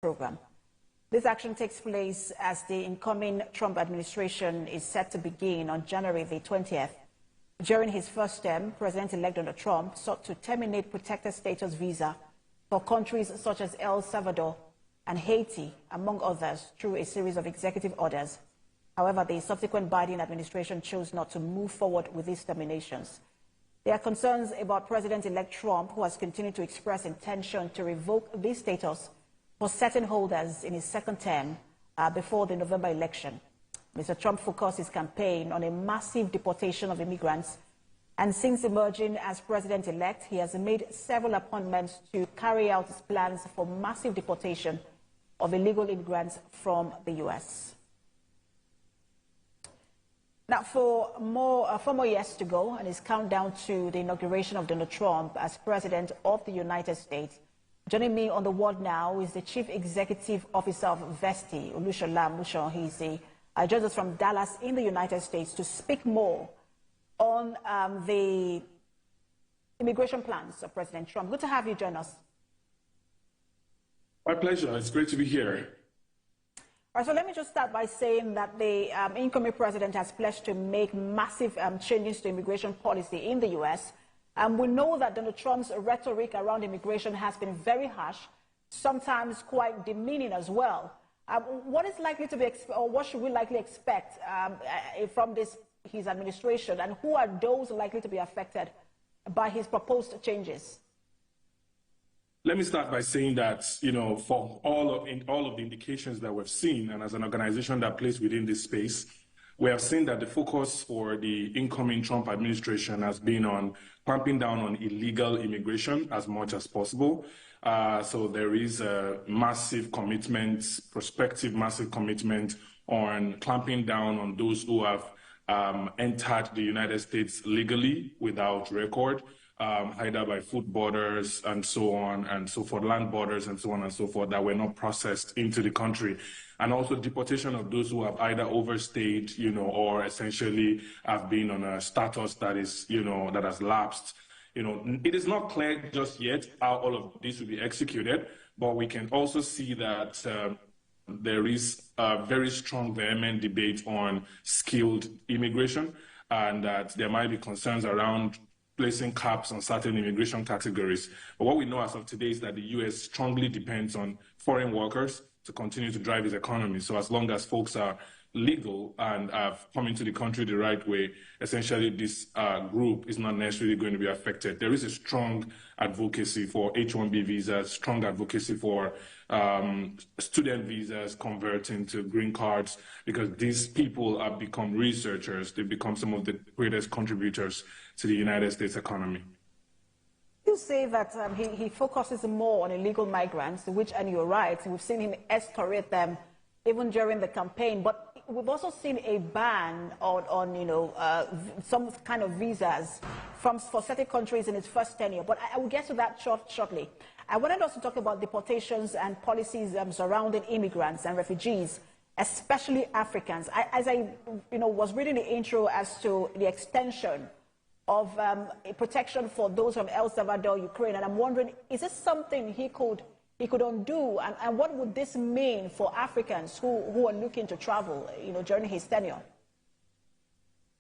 program. This action takes place as the incoming Trump administration is set to begin on January the 20th. During his first term, President-elect Donald Trump sought to terminate protected status visa for countries such as El Salvador and Haiti, among others, through a series of executive orders. However, the subsequent Biden administration chose not to move forward with these terminations. There are concerns about President-elect Trump, who has continued to express intention to revoke this status for certain holders in his second term before the November election. Mr. Trump focused his campaign on a massive deportation of immigrants, and since emerging as president-elect, he has made several appointments to carry out his plans for massive deportation of illegal immigrants from the U.S. Now, four more years to go, and it's countdown to the inauguration of Donald Trump as President of the United States. Joining me on the wall now is the Chief Executive Officer of Vesti, Olusola Amusan. He joins us from Dallas in the United States to speak more on the immigration plans of President Trump. Good to have you join us. My pleasure. It's great to be here. All right, so let me just start by saying that the incoming president has pledged to make massive changes to immigration policy in the U.S. We know that Donald Trump's rhetoric around immigration has been very harsh, sometimes quite demeaning as well. What is likely to be, or what should we likely expect from his administration, and who are those likely to be affected by his proposed changes? Let me start by saying that, for all of the indications that we've seen, and as an organization that plays within this space, we have seen that the focus for the incoming Trump administration has been on clamping down on illegal immigration as much as possible. So there is a massive commitment, prospective massive commitment on clamping down on those who have entered the United States legally without record, either by foot borders and so on and so forth, land borders and so on and so forth, that were not processed into the country. And also deportation of those who have either overstayed, or essentially have been on a status that is, that has lapsed. It is not clear just yet how all of this will be executed, but we can also see that there is a very strong, vehement debate on skilled immigration, and that there might be concerns around placing caps on certain immigration categories. But what we know as of today is that the U.S. strongly depends on foreign workers to continue to drive its economy. So as long as folks are legal and have come into the country the right way, essentially this group is not necessarily going to be affected. There is a strong advocacy for H1B visas, strong advocacy for student visas converting to green cards, because these people have become researchers. They've become some of the greatest contributors to the United States economy. You say that he focuses more on illegal migrants, which, and you're right, we've seen him escalate them even during the campaign, but we've also seen a ban on some kind of visas for certain countries in its first tenure, but I will get to that shortly. I wanted us to talk about deportations and policies surrounding immigrants and refugees, especially Africans. As I was reading the intro as to the extension of protection for those from El Salvador, Ukraine, and I'm wondering, is this something he could undo, and what would this mean for Africans who are looking to travel, during his tenure?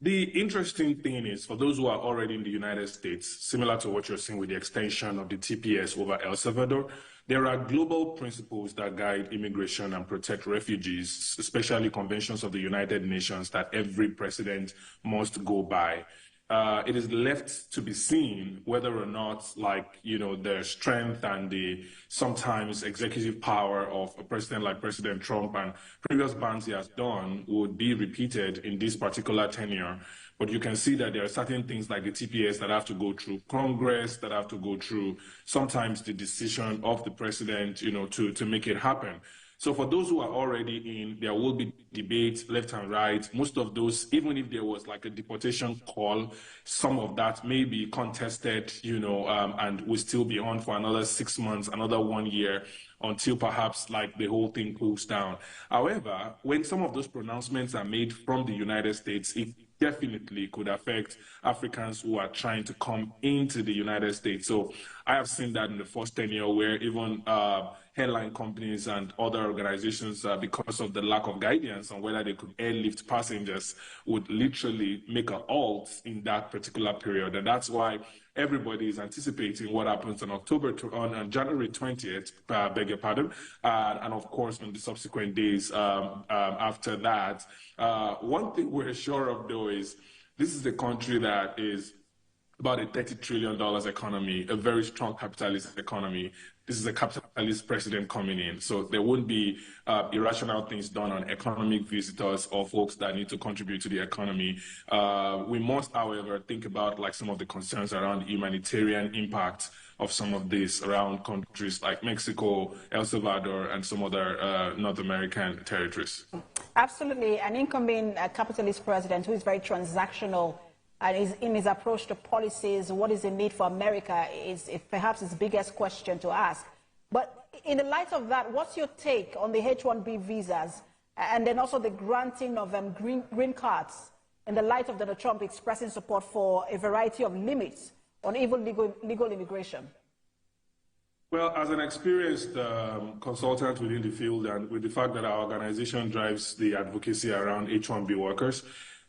The interesting thing is, for those who are already in the United States, similar to what you're seeing with the extension of the TPS over El Salvador, there are global principles that guide immigration and protect refugees, especially conventions of the United Nations that every president must go by. It is left to be seen whether or not, the strength and the sometimes executive power of a president like President Trump and previous bans he has done would be repeated in this particular tenure. But you can see that there are certain things like the TPS that have to go through Congress, that have to go through sometimes the decision of the president, to make it happen. So for those who are already in, there will be debates left and right. Most of those, even if there was like a deportation call, some of that may be contested, and will still be on for another 6 months, another 1 year, until perhaps the whole thing cools down. However, when some of those pronouncements are made from the United States, it definitely could affect Africans who are trying to come into the United States. So I have seen that in the first tenure, where even airline companies and other organizations, because of the lack of guidance on whether they could airlift passengers, would literally make a halt in that particular period. And that's why everybody is anticipating what happens on January 20th, beg your pardon, and of course on the subsequent days after that. One thing we're sure of, though, is this is a country that is about a $30 trillion economy, a very strong capitalist economy. This is a capitalist president coming in. So there won't be irrational things done on economic visitors or folks that need to contribute to the economy. We must, however, think about like some of the concerns around humanitarian impact of some of this around countries like Mexico, El Salvador, and some other North American territories. Absolutely. An incoming capitalist president who is very transactional and is in his approach to policies, what is the need for America is perhaps his biggest question to ask. But in the light of that, what's your take on the H1B visas and then also the granting of green cards in the light of Donald Trump expressing support for a variety of limits on even legal immigration? Well, as an experienced consultant within the field, and with the fact that our organization drives the advocacy around H1B workers,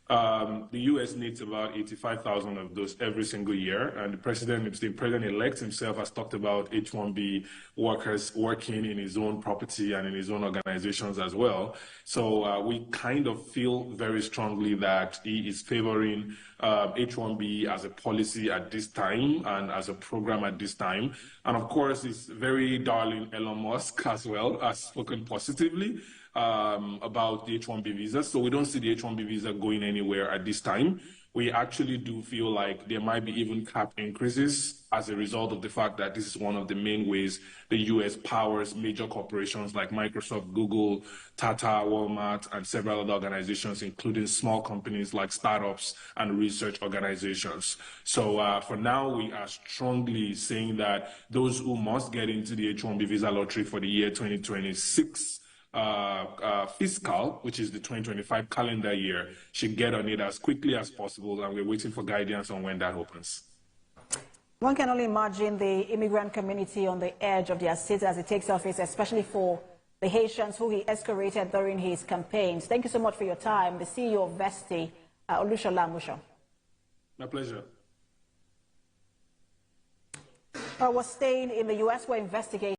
the U.S. needs about 85,000 of those every single year, and the president-elect himself has talked about H1B workers working in his own property and in his own organizations as well. So we kind of feel very strongly that he is favoring H1B as a policy at this time and as a program at this time. And of course, his very darling Elon Musk as well has spoken positively about the H1B visa. So we don't see the H1B visa going anywhere at this time. We actually do feel like there might be even cap increases as a result of the fact that this is one of the main ways the U.S. powers major corporations like Microsoft, Google, Tata, Walmart, and several other organizations, including small companies like startups and research organizations. So for now, we are strongly saying that those who must get into the H1B visa lottery for the year 2026 fiscal, which is the 2025 calendar year, should get on it as quickly as possible, and we're waiting for guidance on when that opens. One can only imagine the immigrant community on the edge of their seats as it takes office, especially for the Haitians who he escalated during his campaigns. Thank you so much for your time. The CEO of Vesti, Olusola Amusan. My pleasure. We're staying in the U.S. We're investigating